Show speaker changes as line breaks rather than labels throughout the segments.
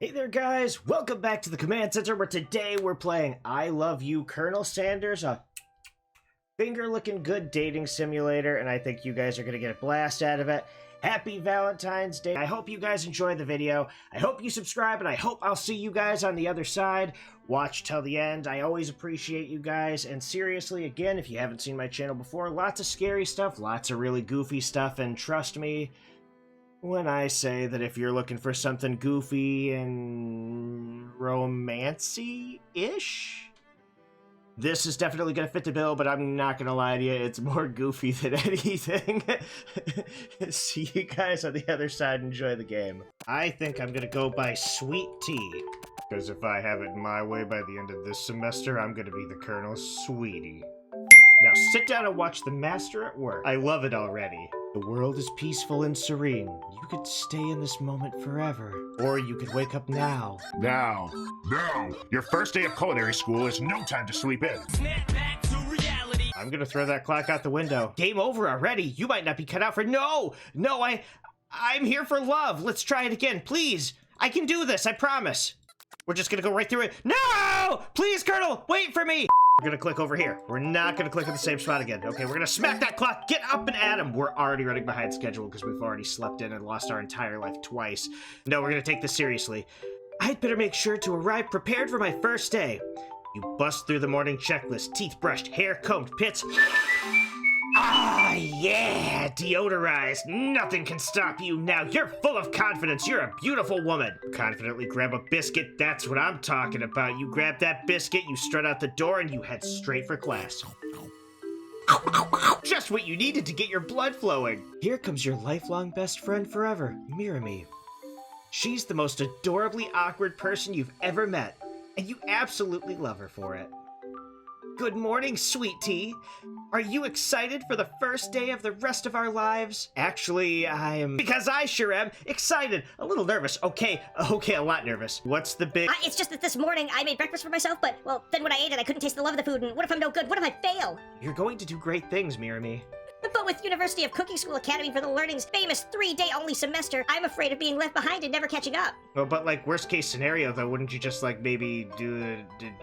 Hey there guys, welcome back to the Command Center where today we're playing I Love You, Colonel Sanders, a finger-looking good dating simulator, and I think you guys are going to get a blast out of it. Happy Valentine's Day. I hope you guys enjoyed the video. I hope you subscribe, and I hope I'll see you guys on the other side. Watch till the end. I always appreciate you guys, and seriously, again, if you haven't seen my channel before, lots of scary stuff, lots of really goofy stuff, and trust me, when I say that if you're looking for something goofy and romancy-ish, this is definitely going to fit the bill, but I'm not going to lie to you, it's more goofy than anything. See you guys on the other side, enjoy the game. I think I'm going to go by Sweet Tea, because if I have it my way by the end of this semester, I'm going to be the Colonel's sweetie. Now sit down and watch the master at work. I love it already. The world is peaceful and serene. You could stay in this moment forever. Or you could wake up now.
Now. Your first day of culinary school is no time to sleep in.
Snap back to reality.
I'm gonna throw that clock out the window. Game over already. You might not be cut out for— No, I'm here for love. Let's try it again, please. I can do this, I promise. We're just gonna go right through it. No! Please, Colonel, wait for me! We're gonna click over here. We're not gonna click at the same spot again. Okay, we're gonna smack that clock. Get up and at him. We're already running behind schedule because we've already slept in and lost our entire life twice. No, we're gonna take this seriously. I'd better make sure to arrive prepared for my first day. You bust through the morning checklist. Teeth brushed, hair combed, pits. Ah, yeah! Deodorized. Nothing can stop you now. You're full of confidence. You're a beautiful woman. Confidently grab a biscuit. That's what I'm talking about. You grab that biscuit, you strut out the door, and you head straight for class. Just what you needed to get your blood flowing. Here comes your lifelong best friend forever, Mirami. She's the most adorably awkward person you've ever met, and you absolutely love her for it. Good morning, Sweet Tea. Are you excited for the first day of the rest of our lives? Actually, I am— Because I sure am excited. A little nervous. Okay, a lot nervous. What's the big—
It's just that this morning I made breakfast for myself, but, well, then when I ate it, I couldn't taste the love of the food, and what if I'm no good? What if I fail?
You're going to do great things, Mirami.
But with University of Cooking School Academy for the Learning's famous 3-day-only semester, I'm afraid of being left behind and never catching up.
Well, but like, worst case scenario, though, wouldn't you just, like, maybe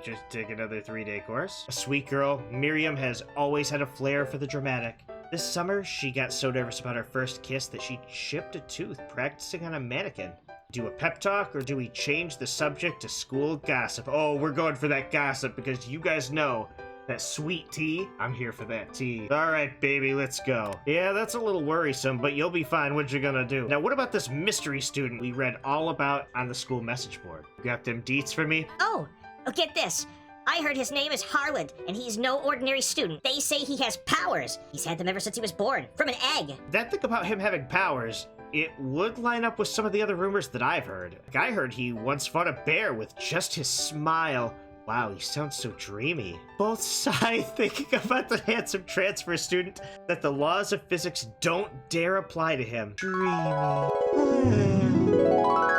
just take another 3-day course? A sweet girl, Miriam has always had a flair for the dramatic. This summer, she got so nervous about her first kiss that she chipped a tooth practicing on a mannequin. Do a pep talk, or do we change the subject to school gossip? Oh, we're going for that gossip, because you guys know that Sweet Tea, I'm here for that tea. All right, baby, let's go. Yeah, that's a little worrisome, but you'll be fine. What you gonna do? Now, what about this mystery student we read all about on the school message board? You got them deets for me?
Oh, get this. I heard his name is Harland, and he's no ordinary student. They say he has powers. He's had them ever since he was born, from an egg.
That thing about him having powers, it would line up with some of the other rumors that I've heard. Like, I heard he once fought a bear with just his smile. Wow, he sounds so dreamy. Both sigh thinking about the handsome transfer student that the laws of physics don't dare apply to him. Dreamy.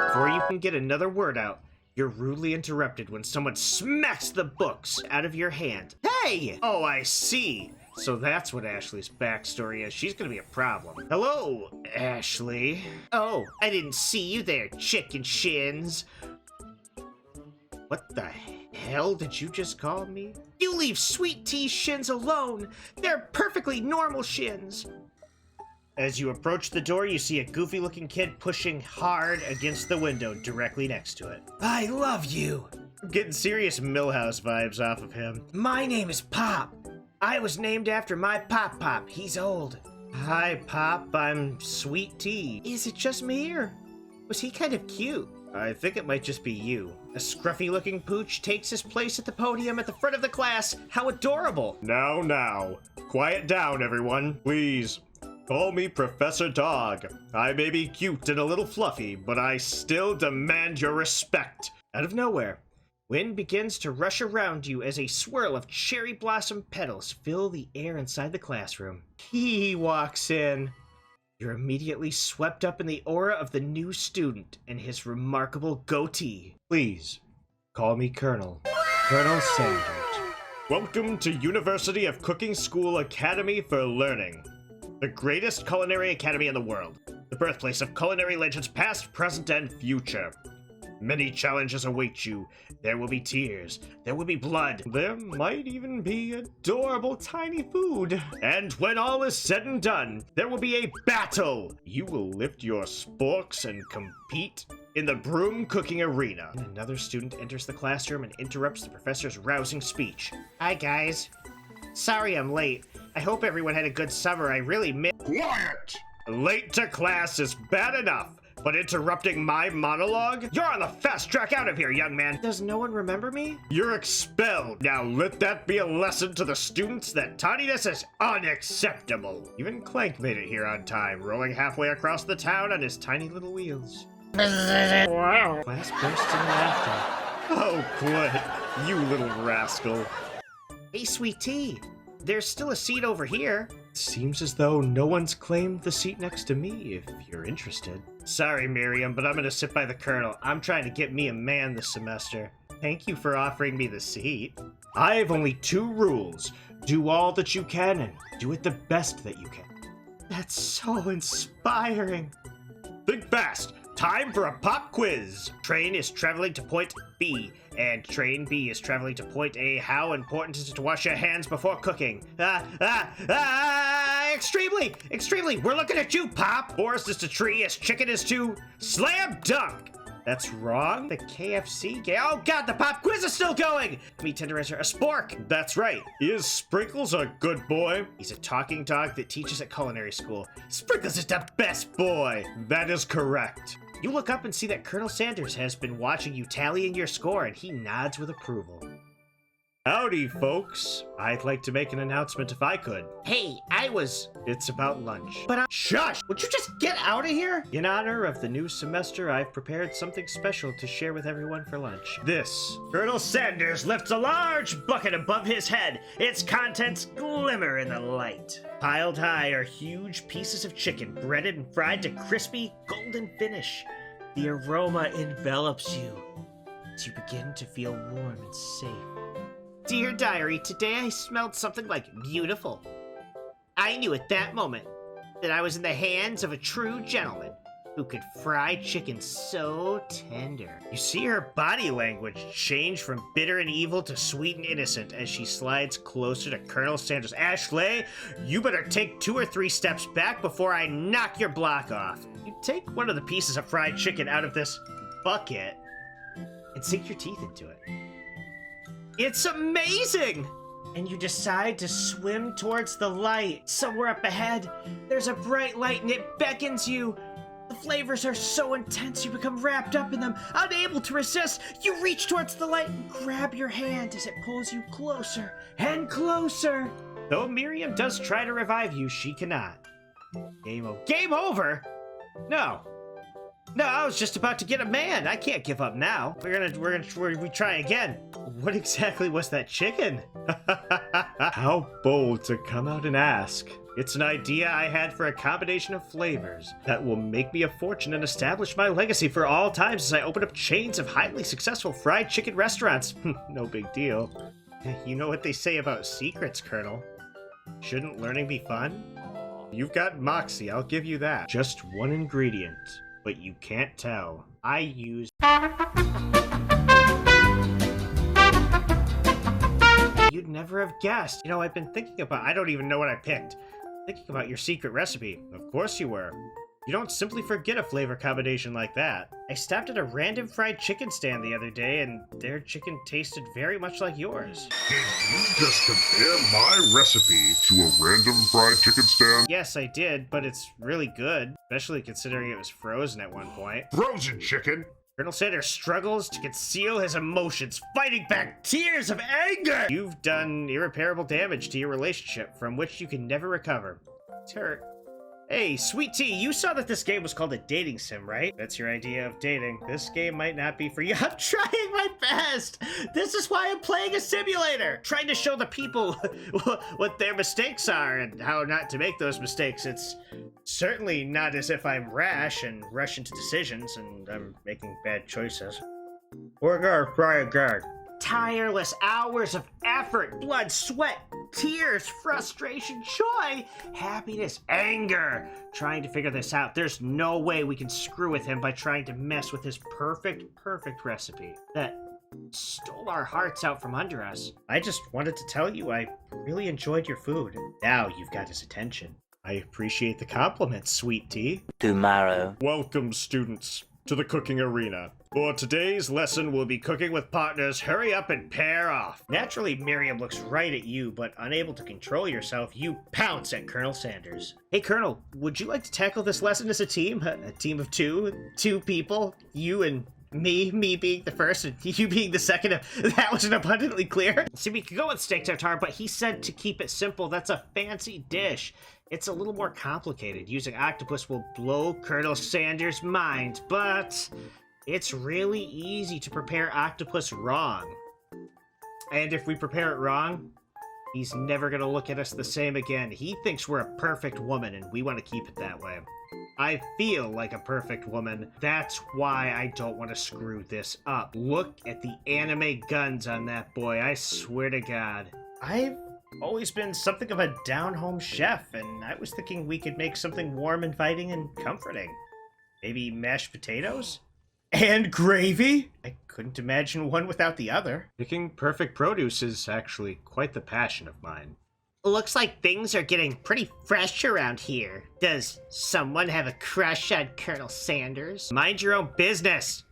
Before you can get another word out, you're rudely interrupted when someone smacks the books out of your hand. Hey! Oh, I see. So that's what Ashley's backstory is. She's gonna be a problem. Hello, Ashley. Oh, I didn't see you there, chicken shins. What the hell did you just call me? You leave Sweet Tea shins alone. They're perfectly normal shins. As you approach the door, you see a goofy-looking kid pushing hard against the window directly next to it. I love you. I'm getting serious Millhouse vibes off of him. My name is Pop. I was named after my Pop. He's old. Hi, Pop. I'm Sweet Tea. Is it just me, or was he kind of cute? I think it might just be you. A scruffy-looking pooch takes his place at the podium at the front of the class. How adorable! Now. Quiet down, everyone. Please. Call me Professor Dog. I may be cute and a little fluffy, but I still demand your respect. Out of nowhere, wind begins to rush around you as a swirl of cherry blossom petals fill the air inside the classroom. He walks in. You're immediately swept up in the aura of the new student and his remarkable goatee. Please, call me Colonel. Colonel Sanders. Welcome to University of Cooking School Academy for Learning, the greatest culinary academy in the world, the birthplace of culinary legends past, present, and future. Many challenges await you. There will be tears. There will be blood. There might even be adorable tiny food. And when all is said and done, there will be a battle. You will lift your sporks and compete in the broom cooking arena. Another student enters the classroom and interrupts the professor's rousing speech. Hi, guys. Sorry I'm late. I hope everyone had a good summer. I really missed.
Quiet!
Late to class is bad enough, but interrupting my monologue? You're on the fast track out of here, young man. Does no one remember me? You're expelled. Now let that be a lesson to the students that tardiness is unacceptable. Even Clank made it here on time, rolling halfway across the town on his tiny little wheels. Wow. Class burst in laughter. Oh, quit, you little rascal. Hey, sweet tea. There's still a seat over here. Seems as though no one's claimed the seat next to me, if you're interested. Sorry, Miriam, but I'm gonna sit by the colonel. I'm trying to get me a man this semester. Thank you for offering me the seat. I have only 2 rules. Do all that you can and do it the best that you can. That's so inspiring. Think fast. Time for a pop quiz. Train is traveling to point B, and train B is traveling to point A. How important is it to wash your hands before cooking? Extremely, extremely. We're looking at you, Pop. Forest is to tree as chicken is to slam dunk. That's wrong. The KFC game. Oh God, the pop quiz is still going. Me tenderizer a spork. That's right. Is Sprinkles a good boy? He's a talking dog that teaches at culinary school. Sprinkles is the best boy. That is correct. You look up and see that Colonel Sanders has been watching you tallying your score, and he nods with approval. Howdy, folks. I'd like to make an announcement if I could. Hey, It's about lunch. But Shush! Would you just get out of here? In honor of the new semester, I've prepared something special to share with everyone for lunch. This. Colonel Sanders lifts a large bucket above his head. Its contents glimmer in the light. Piled high are huge pieces of chicken, breaded and fried to crispy, golden finish. The aroma envelops you as you begin to feel warm and safe. Dear Diary, today I smelled something like beautiful. I knew at that moment that I was in the hands of a true gentleman who could fry chicken so tender. You see her body language change from bitter and evil to sweet and innocent as she slides closer to Colonel Sanders. Ashley, you better take 2 or 3 steps back before I knock your block off. You take one of the pieces of fried chicken out of this bucket and sink your teeth into it. It's amazing! And you decide to swim towards the light. Somewhere up ahead, there's a bright light and it beckons you. The flavors are so intense you become wrapped up in them. Unable to resist, you reach towards the light and grab your hand as it pulls you closer and closer. Though Miriam does try to revive you, she cannot. Game over? No, I was just about to get a man. I can't give up now. We try again. What exactly was that chicken? How bold to come out and ask. It's an idea I had for a combination of flavors that will make me a fortune and establish my legacy for all times as I open up chains of highly successful fried chicken restaurants. No big deal. You know what they say about secrets, Colonel. Shouldn't learning be fun? You've got moxie, I'll give you that. Just one ingredient. But you can't tell. I use... You'd never have guessed. You know, I've been thinking about... I don't even know what I picked. Thinking about your secret recipe. Of course you were. You don't simply forget a flavor combination like that. I stopped at a random fried chicken stand the other day, and their chicken tasted very much like yours.
Did you just compare my recipe to a random fried chicken stand?
Yes, I did, but it's really good, especially considering it was frozen at one point.
Frozen chicken?
Colonel Sanders struggles to conceal his emotions, fighting back tears of anger! You've done irreparable damage to your relationship, from which you can never recover. It's hurt. Hey, Sweet Tea, you saw that this game was called a dating sim, right? That's your idea of dating. This game might not be for you. I'm trying my best! This is why I'm playing a simulator! Trying to show the people what their mistakes are and how not to make those mistakes. It's certainly not as if I'm rash and rush into decisions and I'm making bad choices. We're gonna try again. Tireless hours of effort, blood, sweat, tears, frustration, joy, happiness, anger, trying to figure this out. There's no way we can screw with him by trying to mess with his perfect recipe that stole our hearts out from under us. I just wanted to tell you I really enjoyed your food. Now you've got his attention. I appreciate the compliment, sweet tea.
Tomorrow.
Welcome, students, to the cooking arena. For today's lesson, we'll be cooking with partners. Hurry up and pair off.
Naturally, Miriam looks right at you, but unable to control yourself, you pounce at Colonel Sanders. Hey, Colonel, would you like to tackle this lesson as a team? A team of two people? You and me being the first and you being the second. That wasn't abundantly clear. See, we could go with steak tartare, but he said to keep it simple. That's a fancy dish. It's a little more complicated. Using octopus will blow Colonel Sanders' mind, but it's really easy to prepare octopus wrong. And if we prepare it wrong, he's never gonna look at us the same again. He thinks we're a perfect woman, and we want to keep it that way. I feel like a perfect woman. That's why I don't want to screw this up. Look at the anime guns on that boy. I swear to God. I've always been something of a down-home chef, and I was thinking we could make something warm, inviting, and comforting. Maybe mashed potatoes? And gravy? I couldn't imagine one without the other. Picking perfect produce is actually quite the passion of mine. Looks like things are getting pretty fresh around here. Does someone have a crush on Colonel Sanders? Mind your own business.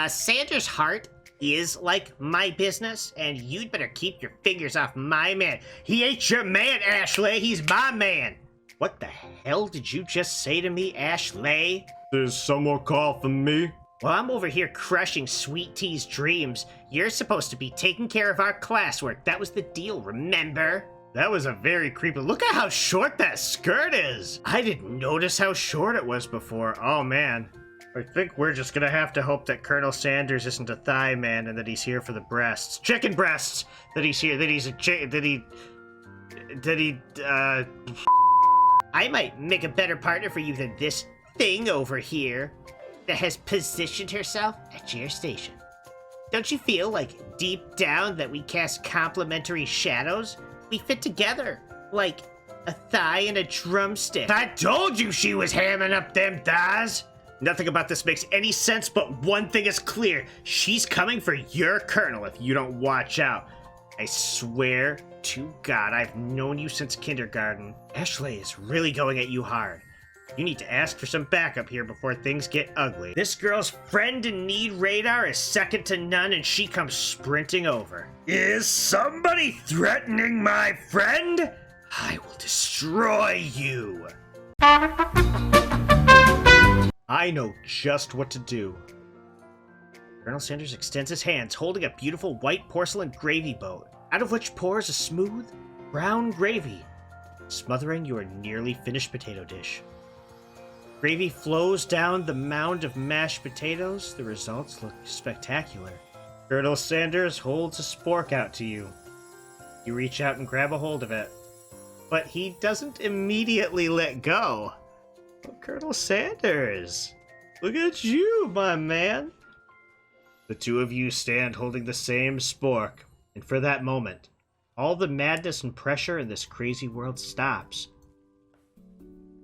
Sanders' heart is like my business, and you'd better keep your fingers off my man. He ain't your man, Ashley. He's my man. What the hell did you just say to me, Ashley?
There's some more call from me.
Well, I'm over here crushing Sweet Tea's dreams. You're supposed to be taking care of our classwork. That was the deal, remember? That was a very creepy. Look at how short that skirt is. I didn't notice how short it was before. Oh, man. I think we're just gonna have to hope that Colonel Sanders isn't a thigh man and that he's here for the breasts. Chicken breasts! That he's here, that he's a I might make a better partner for you than this thing over here that has positioned herself at your station. Don't you feel like deep down that we cast complementary shadows? We fit together like a thigh and a drumstick. I told you she was hamming up them thighs! Nothing about this makes any sense, but one thing is clear. She's coming for your colonel if you don't watch out. I swear to God, I've known you since kindergarten. Ashley is really going at you hard. You need to ask for some backup here before things get ugly. This girl's friend in need radar is second to none, and she comes sprinting over. Is somebody threatening my friend? I will destroy you. I know just what to do. Colonel Sanders extends his hands, holding a beautiful white porcelain gravy boat, out of which pours a smooth, brown gravy, smothering your nearly finished potato dish. Gravy flows down the mound of mashed potatoes. The results look spectacular. Colonel Sanders holds a spork out to you. You reach out and grab a hold of it, but he doesn't immediately let go. Oh, Colonel Sanders, look at you, my man. The two of you stand holding the same spork, and for that moment, all the madness and pressure in this crazy world stops.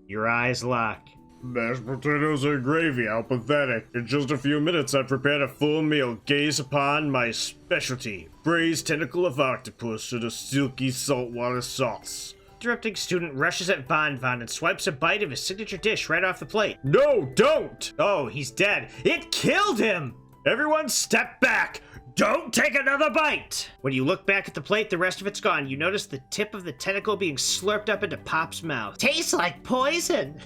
Your eyes lock.
Mashed potatoes and gravy, how pathetic. In just a few minutes, I've prepared a full meal. Gaze upon my specialty, braised tentacle of octopus in a silky saltwater sauce.
Interrupting student rushes at Von and swipes a bite of his signature dish right off the plate.
No, don't!
Oh, he's dead. It killed him! Everyone step back! Don't take another bite! When you look back at the plate, the rest of it's gone. You notice the tip of the tentacle being slurped up into Pop's mouth. Tastes like poison!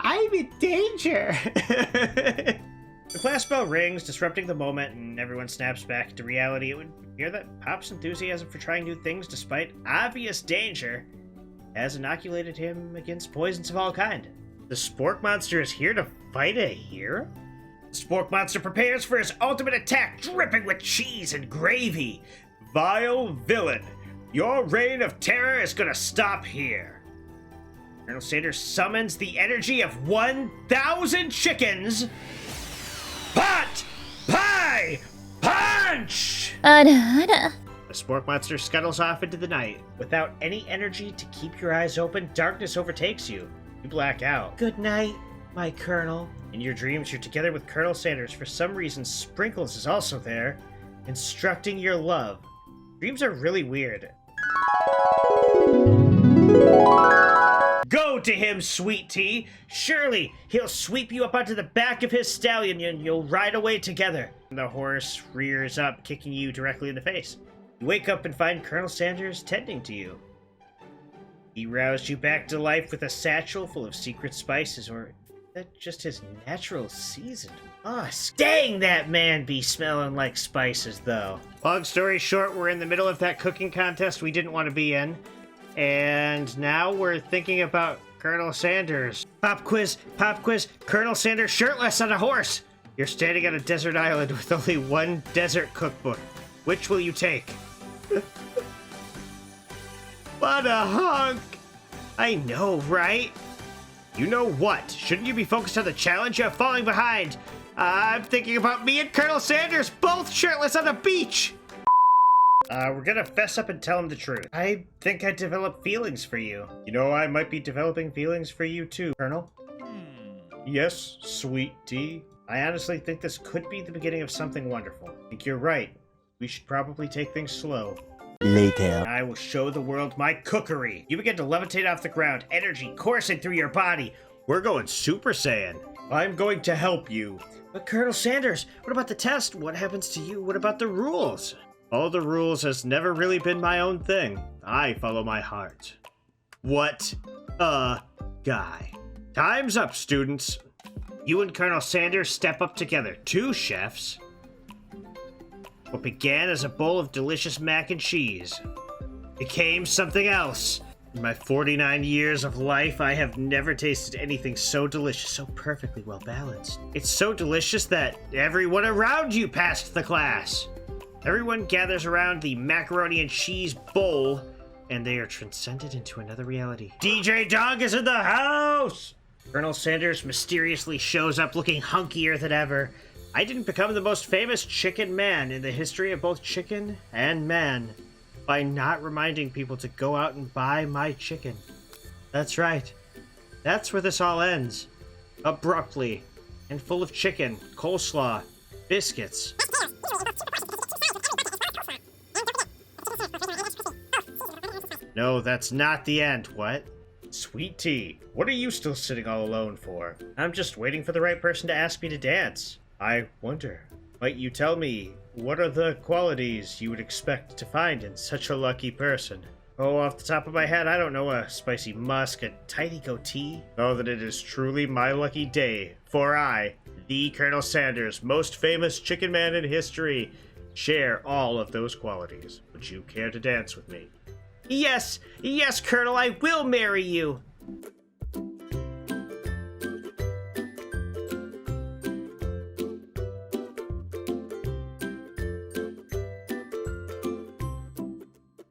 I'm in danger! The class bell rings, disrupting the moment, and everyone snaps back into reality. It would appear that Pop's enthusiasm for trying new things, despite obvious danger, has inoculated him against poisons of all kind. The Spork Monster is here to fight a hero? The Spork Monster prepares for his ultimate attack, dripping with cheese and gravy. Vile villain, your reign of terror is gonna stop here. Colonel Sanders summons the energy of 1,000 chickens. Pot! Pie! Punch!
あらあら。
The spork monster scuttles off into the night. Without any energy to keep your eyes open, darkness overtakes you. You black out. Good night, my Colonel. In your dreams, you're together with Colonel Sanders. For some reason, Sprinkles is also there, instructing your love. Dreams are really weird. Go to him, sweet tea. Surely he'll sweep you up onto the back of his stallion and you'll ride away together. The horse rears up, kicking you directly in the face. You wake up and find Colonel Sanders tending to you. He roused you back to life with a satchel full of secret spices, or is that just his natural seasoned musk? Dang, that man be smelling like spices, though. Long story short, we're in the middle of that cooking contest we didn't want to be in. And now we're thinking about Colonel Sanders. Pop quiz, Colonel Sanders shirtless on a horse. You're standing on a desert island with only one desert cookbook. Which will you take? What a hunk! I know, right? You know what? Shouldn't you be focused on the challenge of falling behind? I'm thinking about me and Colonel Sanders both shirtless on the beach! We're gonna fess up and tell him the truth. I think I developed feelings for you. You know, I might be developing feelings for you too, Colonel. Yes, sweet tea. I honestly think this could be the beginning of something wonderful. I think you're right. We should probably take things slow.
Later.
I will show the world my cookery. You begin to levitate off the ground, energy coursing through your body. We're going Super Saiyan. I'm going to help you. But Colonel Sanders, what about the test? What happens to you? What about the rules? All the rules has never really been my own thing. I follow my heart. What a guy. Time's up, students. You and Colonel Sanders step up together, two chefs. What began as a bowl of delicious mac and cheese became something else. In my 49 years of life, I have never tasted anything so delicious, so perfectly well balanced. It's so delicious that everyone around you passed the class. Everyone gathers around the macaroni and cheese bowl, and they are transcended into another reality. DJ Dog is in the house! Colonel Sanders mysteriously shows up looking hunkier than ever. I didn't become the most famous chicken man in the history of both chicken and man by not reminding people to go out and buy my chicken. That's right. That's where this all ends. Abruptly, and full of chicken, coleslaw, biscuits. No, that's not the end. What? Sweet tea, what are you still sitting all alone for? I'm just waiting for the right person to ask me to dance. I wonder, might you tell me, what are the qualities you would expect to find in such a lucky person? Oh, off the top of my head, I don't know, a spicy musk, a tidy goatee. Know that it is truly my lucky day, for I, the Colonel Sanders, most famous chicken man in history, share all of those qualities. Would you care to dance with me? Yes, Colonel, I will marry you.